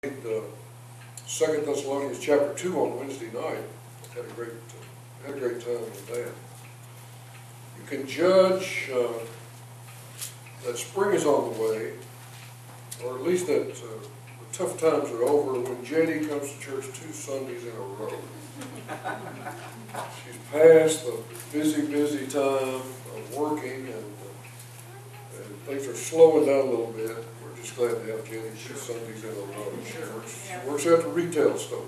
2 Thessalonians chapter 2 on Wednesday night. Had a great time with that. You can judge that spring is on the way, or at least that the tough times are over when Jenny comes to church 2 Sundays in a row. She's past the busy time of working, and things are slowing down a little bit. We're just glad to have Jenny 2 Sundays in a row. She works at the retail store.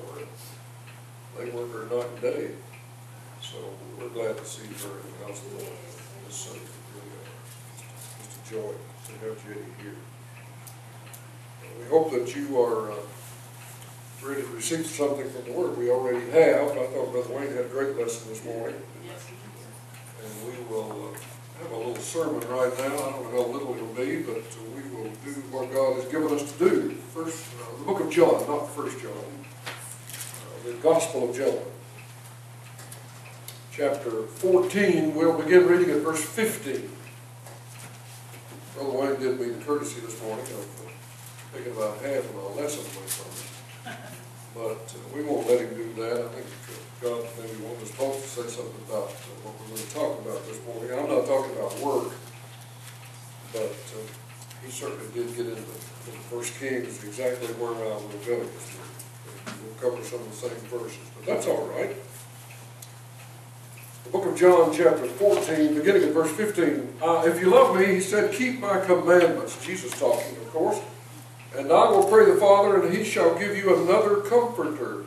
They work her night and day. So we're glad to see her in the house of the Lord this Sunday. Just a joy to have Jenny here. We hope that you are ready to receive something from the Word. We already have. I thought Brother Wayne had a great lesson this morning. And we will have a little sermon right now. I don't know how little it will be, but we will do what God has given us to do. First, the book of John, not 1 John. The Gospel of John. Chapter 14, we'll begin reading at verse 15. Brother Wayne did me the courtesy this morning of taking about half of my lesson away from him. But we won't let him do that. I think God maybe wanted us both to say something about what we're going to talk about this morning. I'm not talking about work, but he certainly did get into 1 Kings, exactly where I will go this morning. We'll cover some of the same verses, but that's all right. The book of John, chapter 14, beginning at verse 15. If you love me, he said, keep my commandments. Jesus talking, of course. And I will pray the Father, and he shall give you another comforter,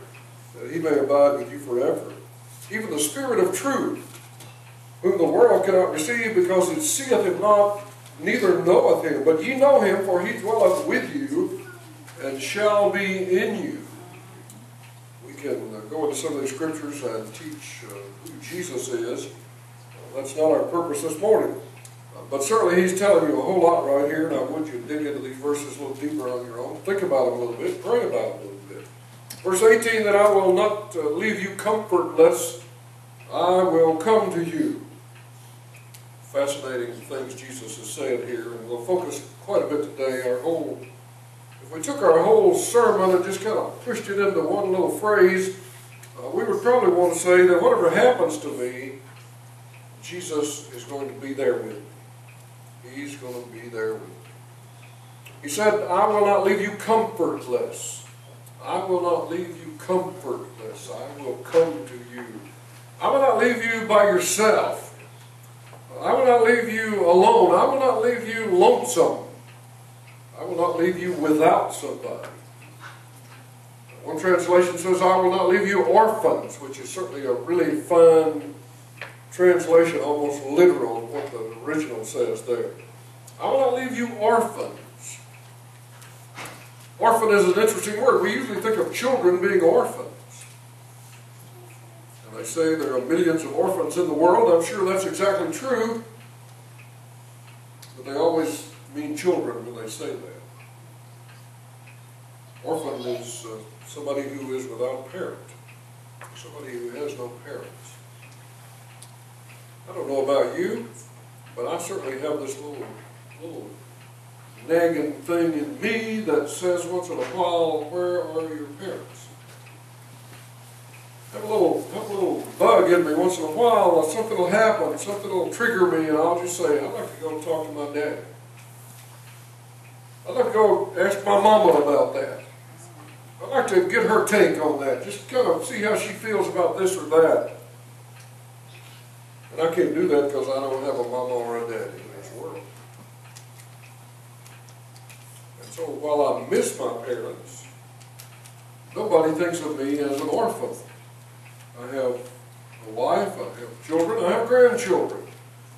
that he may abide with you forever. Even the Spirit of truth, whom the world cannot receive, because it seeth him not, neither knoweth him. But ye know him, for he dwelleth with you, and shall be in you. We can go into some of these scriptures and teach who Jesus is. That's not our purpose this morning. But certainly he's telling you a whole lot right here, and I want you to dig into these verses a little deeper on your own. Think about them a little bit. Pray about them a little bit. Verse 18, that I will not leave you comfortless. I will come to you. Fascinating things Jesus is saying here, and we'll focus quite a bit today. If we took our whole sermon and just kind of pushed it into one little phrase, we would probably want to say that whatever happens to me, Jesus is going to be there with me. He's going to be there with me. He said, I will not leave you comfortless. I will not leave you comfortless. I will come to you. I will not leave you by yourself. I will not leave you alone. I will not leave you lonesome. I will not leave you without somebody. One translation says, I will not leave you orphans, which is certainly a really fun translation, almost literal, of what the original says there. I will not leave you orphans. Orphan is an interesting word. We usually think of children being orphans. And they say there are millions of orphans in the world. I'm sure that's exactly true. But they always mean children when they say that. Orphan is somebody who is without a parent. Somebody who has no parents. I don't know about you, but I certainly have this little nagging thing in me that says once in a while, where are your parents? I have a little bug in me once in a while. Something will happen, something will trigger me, and I'll just say, I'd like to go talk to my dad. I'd like to go ask my mama about that. I'd like to get her take on that, just kind of see how she feels about this or that. And I can't do that because I don't have a mama or a daddy in this world. And so while I miss my parents, nobody thinks of me as an orphan. I have a wife, I have children, I have grandchildren.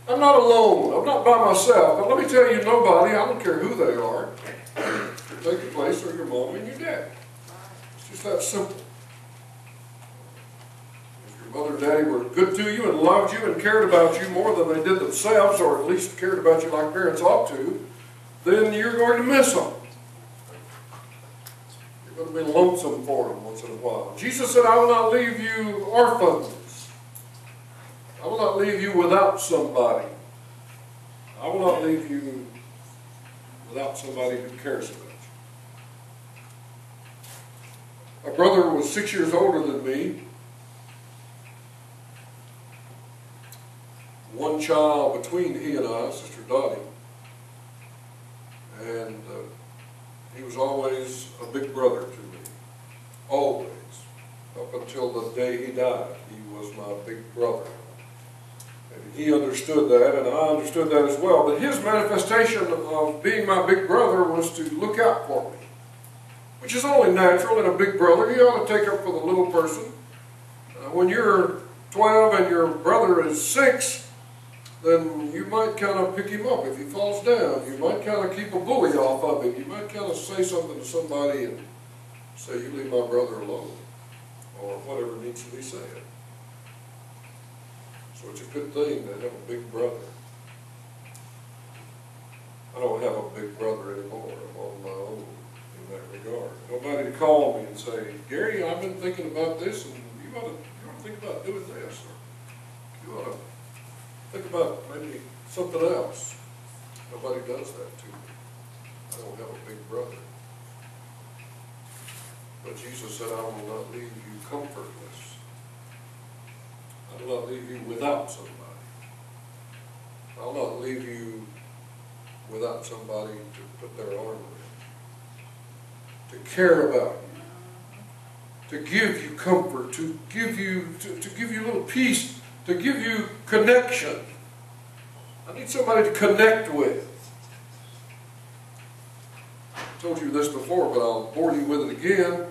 I'm not alone, I'm not by myself. But let me tell you, nobody, I don't care who they are, can take the place of your mom and your dad. It's just that simple. Mother and daddy were good to you and loved you and cared about you more than they did themselves, or at least cared about you like parents ought to, then you're going to miss them. You're going to be lonesome for them once in a while. Jesus said, I will not leave you orphans. I will not leave you without somebody. I will not leave you without somebody who cares about you. My brother was 6 years older than me. One child between he and I, Sister Dottie. And he was always a big brother to me. Always. Up until the day he died, he was my big brother. And he understood that, and I understood that as well. But his manifestation of being my big brother was to look out for me, which is only natural in a big brother. You ought to take up for the little person. When you're 12 and your brother is 6, then you might kind of pick him up if he falls down. You might kind of keep a bully off of him. You might kind of say something to somebody and say, "You leave my brother alone," or whatever needs to be said. So it's a good thing to have a big brother. I don't have a big brother anymore. I'm on my own in that regard. Nobody to call me and say, "Gary, I've been thinking about this, and you ought to think about doing this," or "You ought to think about maybe something else." Nobody does that to me. I don't have a big brother. But Jesus said, "I will not leave you comfortless. I will not leave you without somebody. I'll not leave you without somebody to put their armor in, to care about you, to give you comfort, to give you a little peace, to give you connection. I need somebody to connect with." I told you this before, but I'll bore you with it again.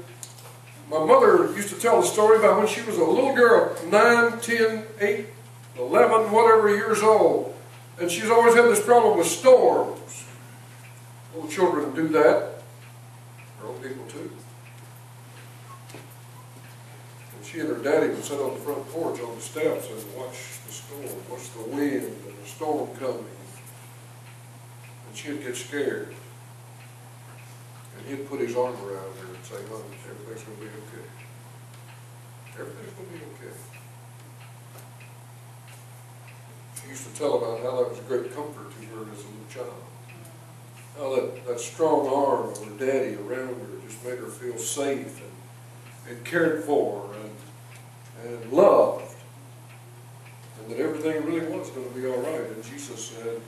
My mother used to tell the story about when she was a little girl, 9, 10, 8, 11, whatever years old. And she's always had this problem with storms. Little children do that. Grown people too. And she and her daddy would sit on the front porch on the steps and watch the storm, watch the wind and the storm coming. And she'd get scared. And he'd put his arm around her and say, "Honey, everything's going to be okay. Everything's going to be okay." She used to tell about how that was a great comfort to her as a little child. How that strong arm of her daddy around her just made her feel safe and cared for and loved. And that everything really was going to be all right. And Jesus said,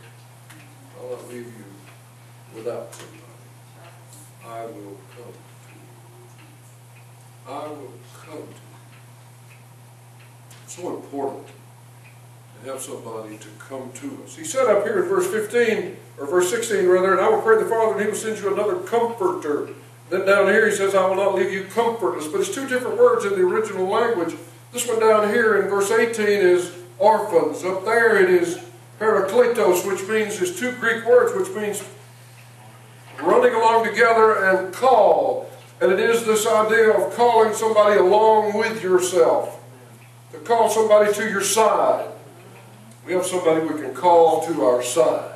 "I'll not leave you without somebody. I will come to you. I will come to you." It's so important to have somebody to come to us. He said up here in verse 15, or verse 16 rather, "And I will pray the Father, and He will send you another comforter." Then down here He says, "I will not leave you comfortless." But it's two different words in the original language. This one down here in verse 18 is orphans. Up there it is parakletos, which means, is two Greek words, which means running along together and call. And it is this idea of calling somebody along with yourself. To call somebody to your side. We have somebody we can call to our side.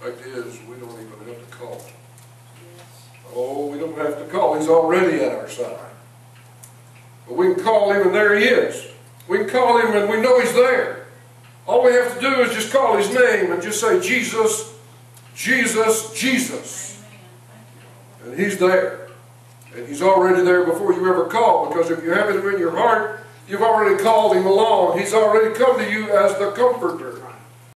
The fact is, we don't even have to call. Oh, we don't have to call. He's already at our side. But we can call Him, and there He is. We can call Him and we know He's there. All we have to do is just call His name and just say, "Jesus, Jesus, Jesus." And He's there. And He's already there before you ever call, because if you have Him in your heart, you've already called Him along. He's already come to you as the Comforter.